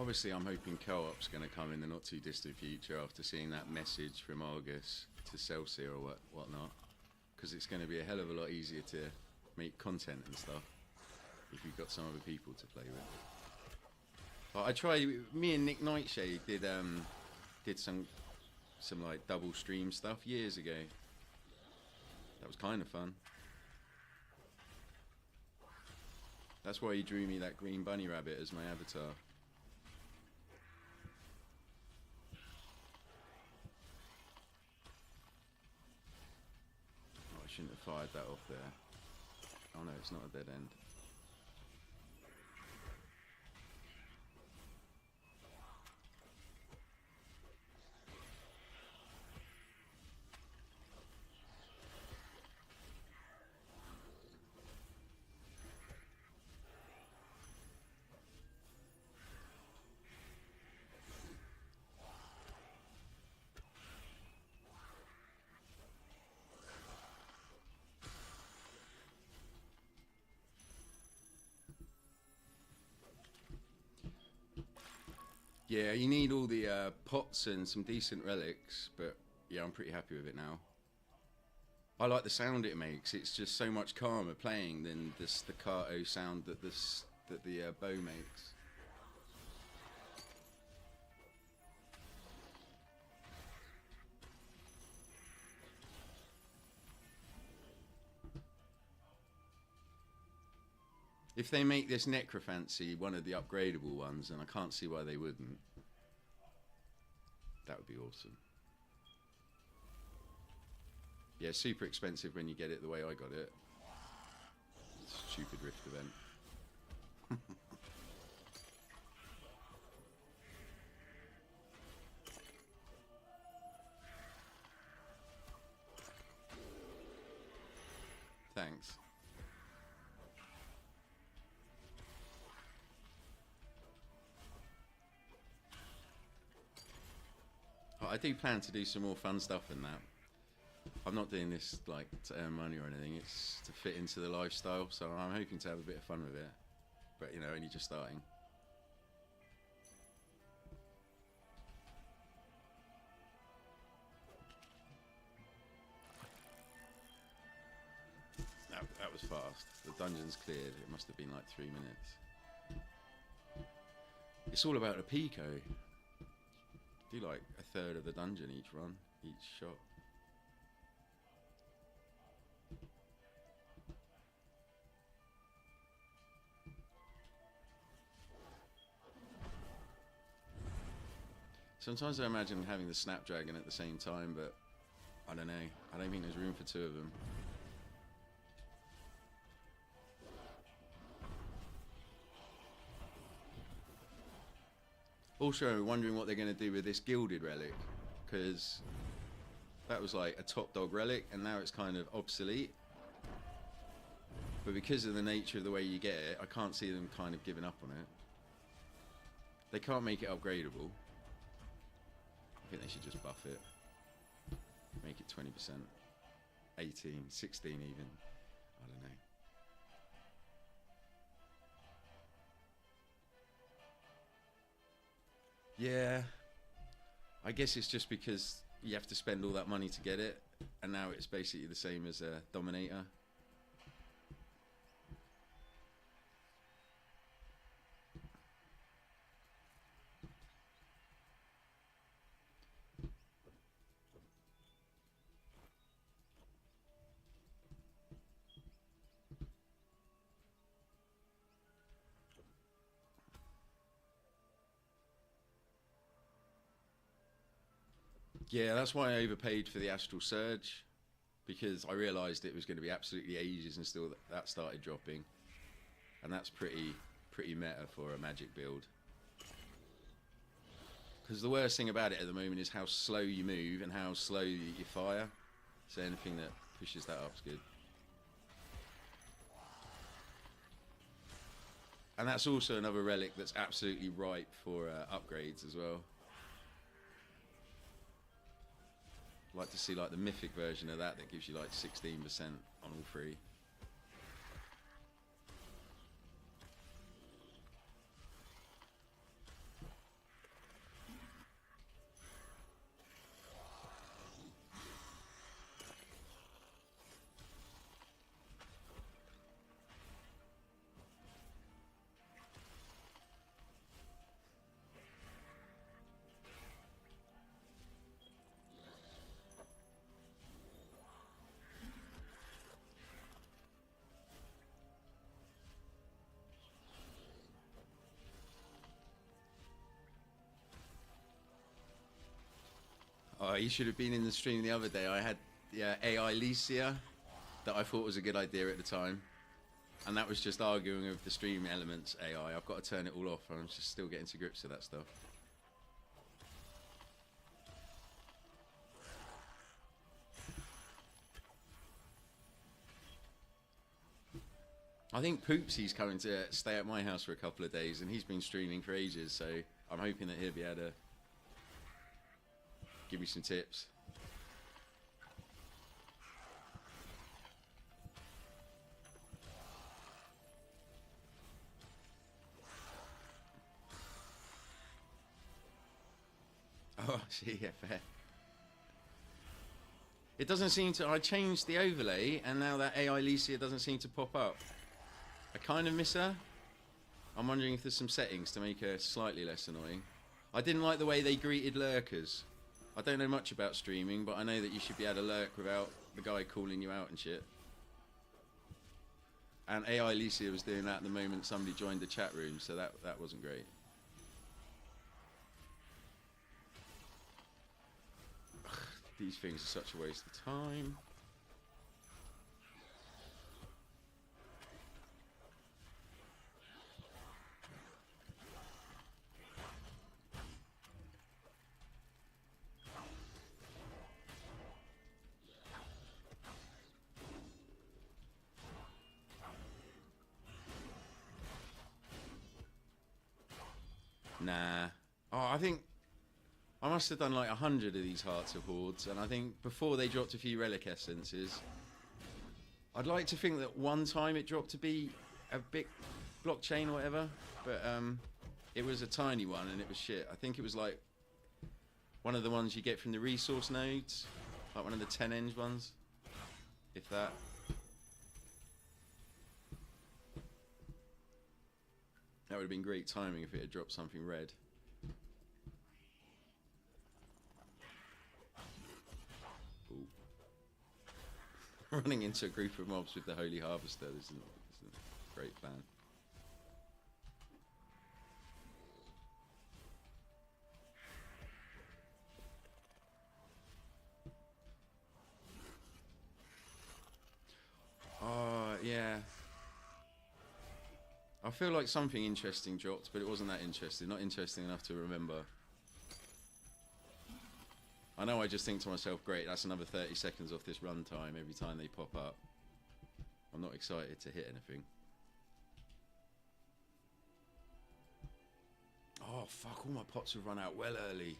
Obviously, I'm hoping co-op's going to come in the not too distant future after seeing that message from Argus to Celsius or whatnot, because it's going to be a hell of a lot easier to make content and stuff if you've got some other people to play with. But I tried. Me and Nick Nightshade did some like double stream stuff years ago. That was kind of fun. That's why he drew me that green bunny rabbit as my avatar. Oh, I shouldn't have fired that off there. Oh no, it's not a dead end. Yeah, you need all the pots and some decent relics, but yeah, I'm pretty happy with it now. I like the sound it makes. It's just so much calmer playing than the staccato sound that the bow makes. If they make this Necrophancy one of the upgradable ones, and I can't see why they wouldn't, that would be awesome. Yeah, super expensive when you get it the way I got it. Stupid Rift event. Thanks. I do plan to do some more fun stuff in that. I'm not doing this like to earn money or anything, it's to fit into the lifestyle, so I'm hoping to have a bit of fun with it. But you know, only just starting. That was fast. The dungeon's cleared, it must have been like 3 minutes. It's all about the Pico. Do like a third of the dungeon each run, each shot. Sometimes I imagine having the Snapdragon at the same time, but I don't know. I don't think there's room for two of them. Also, wondering what they're going to do with this gilded relic, because that was like a top dog relic, and now it's kind of obsolete. But because of the nature of the way you get it, I can't see them kind of giving up on it. They can't make it upgradable. I think they should just buff it. Make it 20%. 18, 16 even. I don't know. Yeah, I guess it's just because you have to spend all that money to get it, and now it's basically the same as a Dominator. Yeah, that's why I overpaid for the Astral Surge, because I realised it was going to be absolutely ages until that started dropping, and that's pretty meta for a magic build. Because the worst thing about it at the moment is how slow you move and how slow you fire, so anything that pushes that up is good. And that's also another relic that's absolutely ripe for upgrades as well. Like to see like the mythic version of that gives you like 16% on all three. Oh, you should have been in the stream the other day. I had AI Licia that I thought was a good idea at the time. And that was just arguing with the stream elements AI. I've got to turn it all off. I'm just still getting to grips with that stuff. I think Poopsy's coming to stay at my house for a couple of days, and he's been streaming for ages, so I'm hoping that he'll be able to give me some tips. Oh, yeah, fair. It doesn't seem to... I changed the overlay, and now that AI Licia doesn't seem to pop up. I kind of miss her. I'm wondering if there's some settings to make her slightly less annoying. I didn't like the way they greeted lurkers. I don't know much about streaming, but I know that you should be able to lurk without the guy calling you out and shit. And AI Licia was doing that at the moment somebody joined the chat room, so that wasn't great. Ugh, these things are such a waste of time. Nah. Oh, I think I must have done like 100 of these Hearts of Hordes, and I think before they dropped a few relic essences, I'd like to think that one time it dropped to be a big blockchain or whatever, but it was a tiny one and it was shit. I think it was like one of the ones you get from the resource nodes, like one of the 10-eng ones, if that. That would have been great timing if it had dropped something red. Ooh. Running into a group of mobs with the Holy Harvester isn't a great plan. Oh, yeah. I feel like something interesting dropped, but it wasn't that interesting. Not interesting enough to remember. I know I just think to myself, great, that's another 30 seconds off this runtime every time they pop up. I'm not excited to hit anything. Oh, fuck, all my pots have run out well early.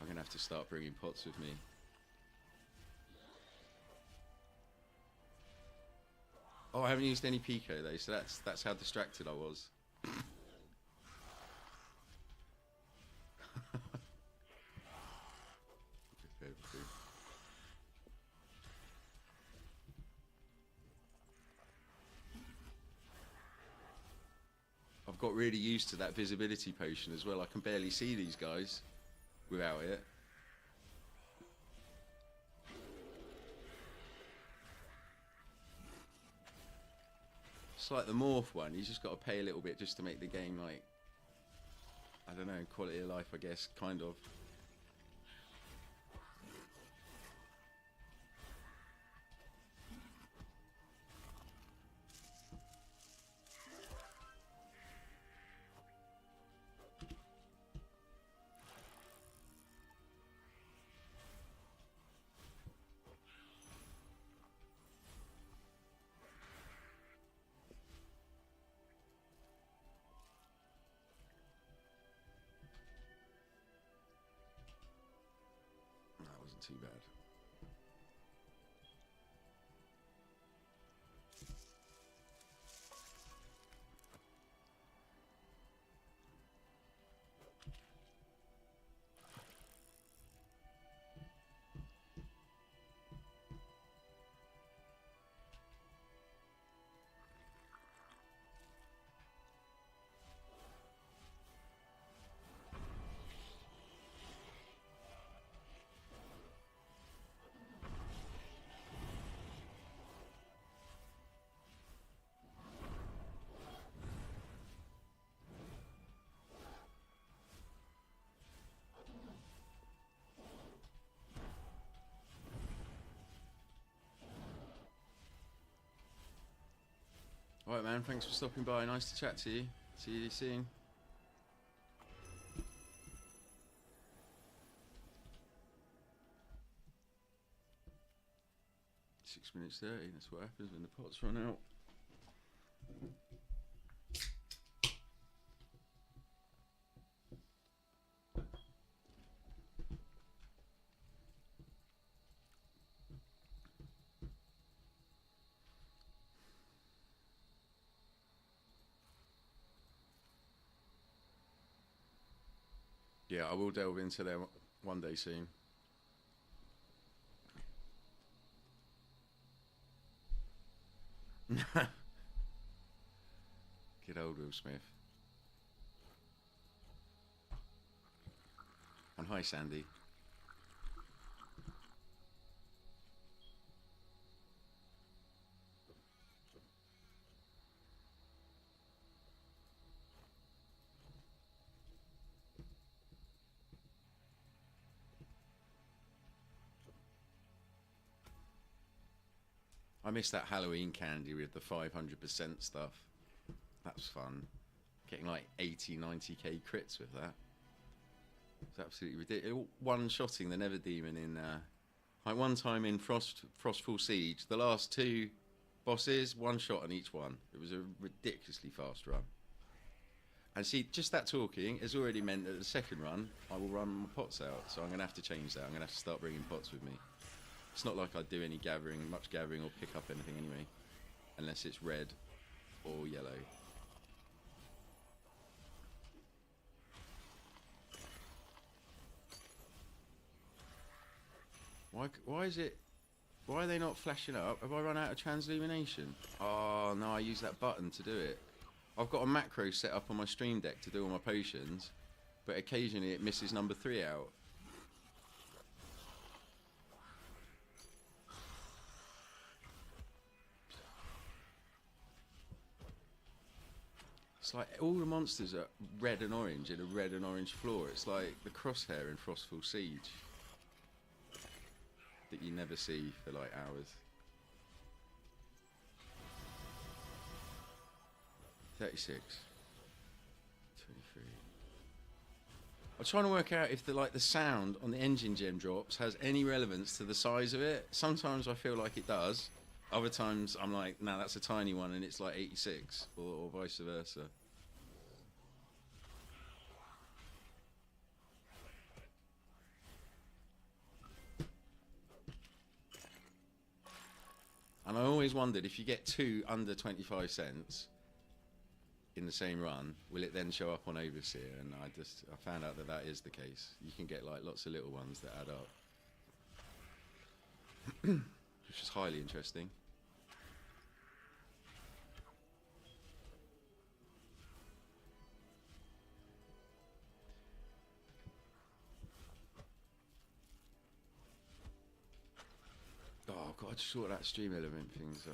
I'm going to have to start bringing pots with me. Oh, I haven't used any Pico though, so that's how distracted I was. I've got really used to that visibility potion as well. I can barely see these guys without it. It's like the morph one, you just got to pay a little bit just to make the game, like, I don't know, quality of life, I guess, kind of. Too bad. Alright, man, thanks for stopping by. Nice to chat to you. See you soon. 6 minutes 30, that's what happens when the pots run out. Yeah, I will delve into them one day soon. Good old Will Smith. And hi, Sandy. I miss that Halloween candy with the 500% stuff. That was fun. Getting like 80, 90k crits with that. It's absolutely ridiculous. One-shotting the Nether Demon in... like one time in Frostfall Siege, the last 2 bosses, 1 shot on each one. It was a ridiculously fast run. And see, just that talking has already meant that the second run, I will run my pots out. So I'm going to have to change that. I'm going to have to start bringing pots with me. It's not like I do any gathering, much gathering or pick up anything anyway. Unless it's red or yellow. Why is it... Why are they not flashing up? Have I run out of transillumination? Oh, no, I use that button to do it. I've got a macro set up on my stream deck to do all my potions, but occasionally it misses number 3 out. It's like all the monsters are red and orange in a red and orange floor. It's like the crosshair in Frostfall Siege that you never see for like hours. 36. 23. I'm trying to work out if the sound on the engine gem drops has any relevance to the size of it. Sometimes I feel like it does. Other times I'm like, nah, that's a tiny one and it's like 86, or vice versa. And I always wondered, if you get 2 under 25 cents in the same run, will it then show up on Overseer? And I found out that that is the case. You can get like lots of little ones that add up, which is highly interesting. Oh god, I just sort that stream element thing, so.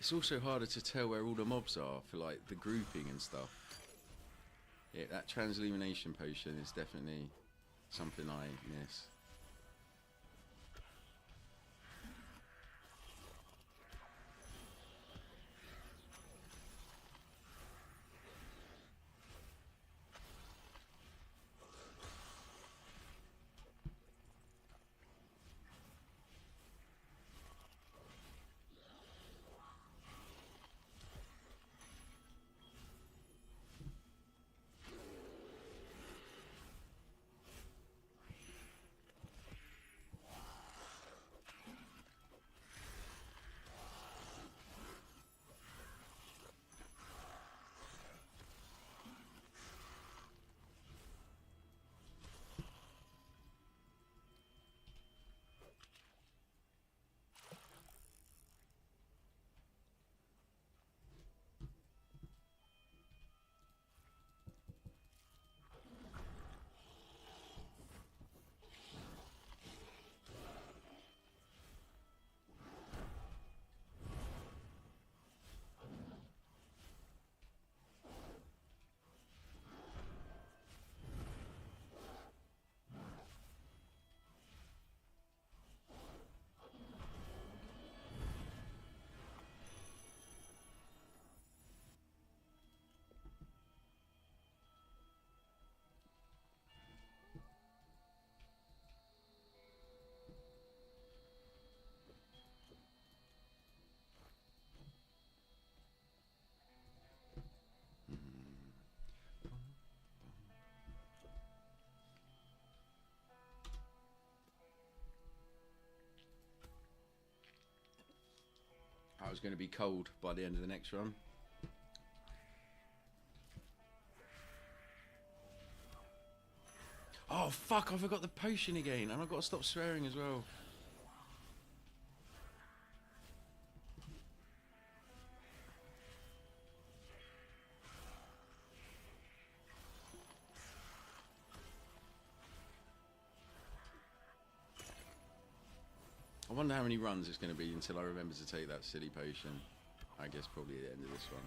It's also harder to tell where all the mobs are for like the grouping and stuff. Yeah, that transillumination potion is definitely something I miss. I was going to be cold by the end of the next run. Oh fuck, I forgot the potion again, and I've got to stop swearing as well. I wonder how many runs it's going to be until I remember to take that silly potion. I guess probably at the end of this one.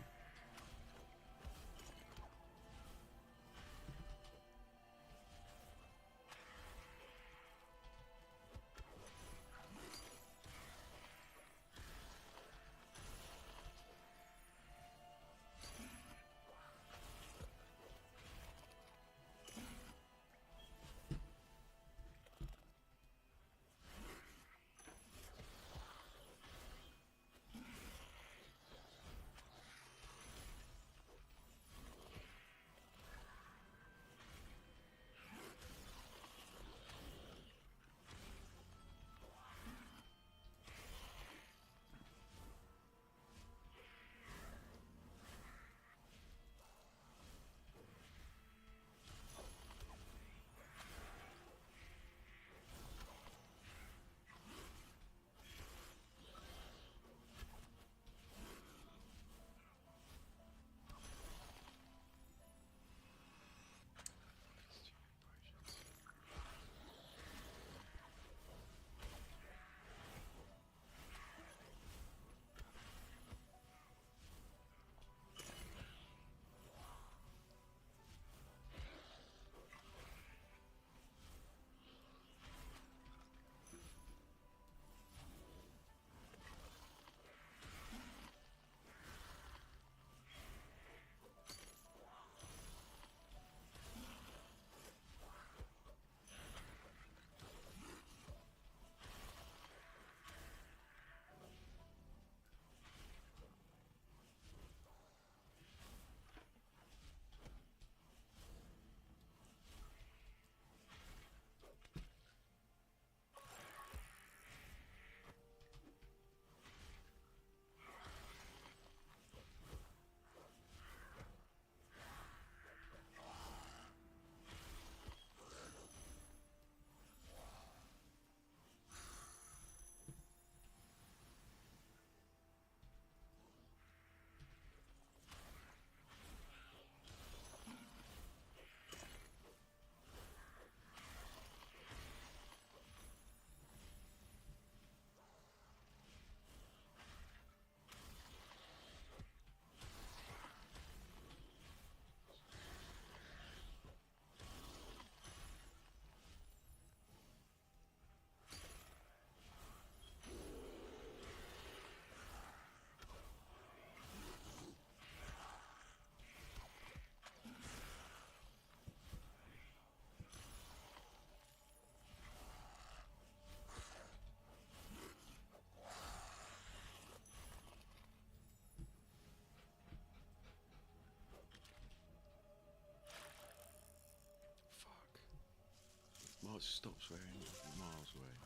Well, stop swearing miles away.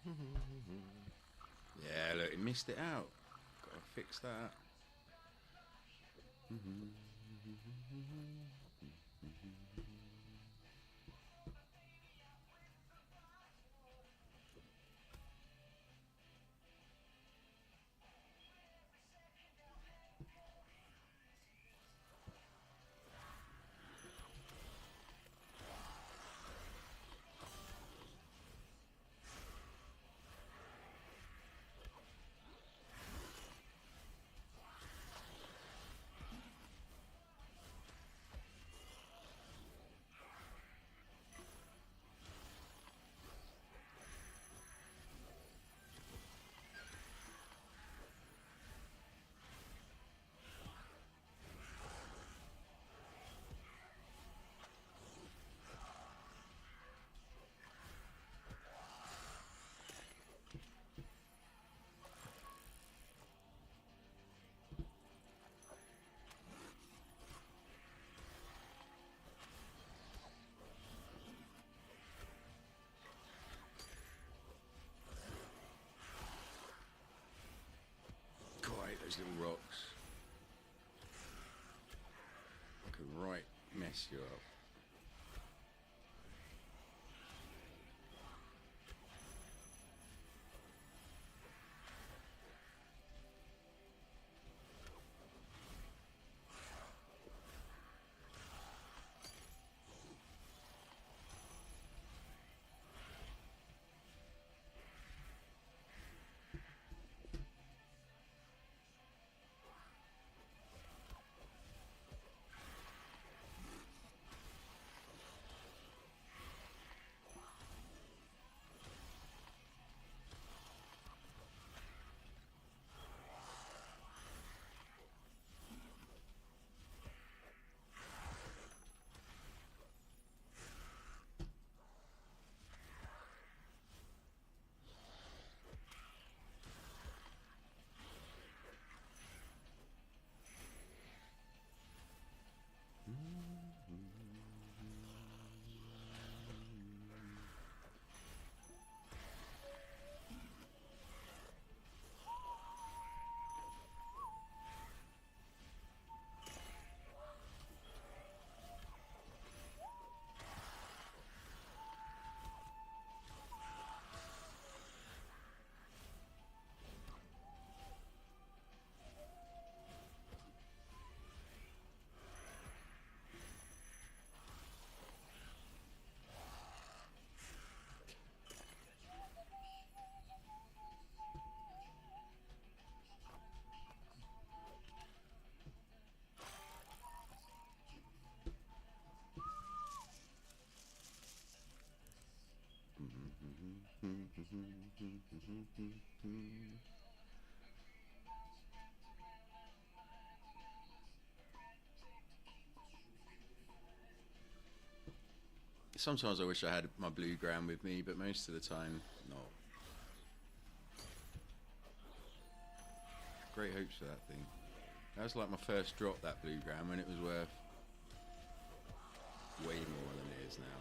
Yeah, look, it missed it out. Gotta fix that. Quite those little rocks. Could right mess you up. Sometimes I wish I had my blue ground with me, but most of the time, not. Great hopes for that thing. That was like my first drop, that blue ground, when it was worth way more than it is now.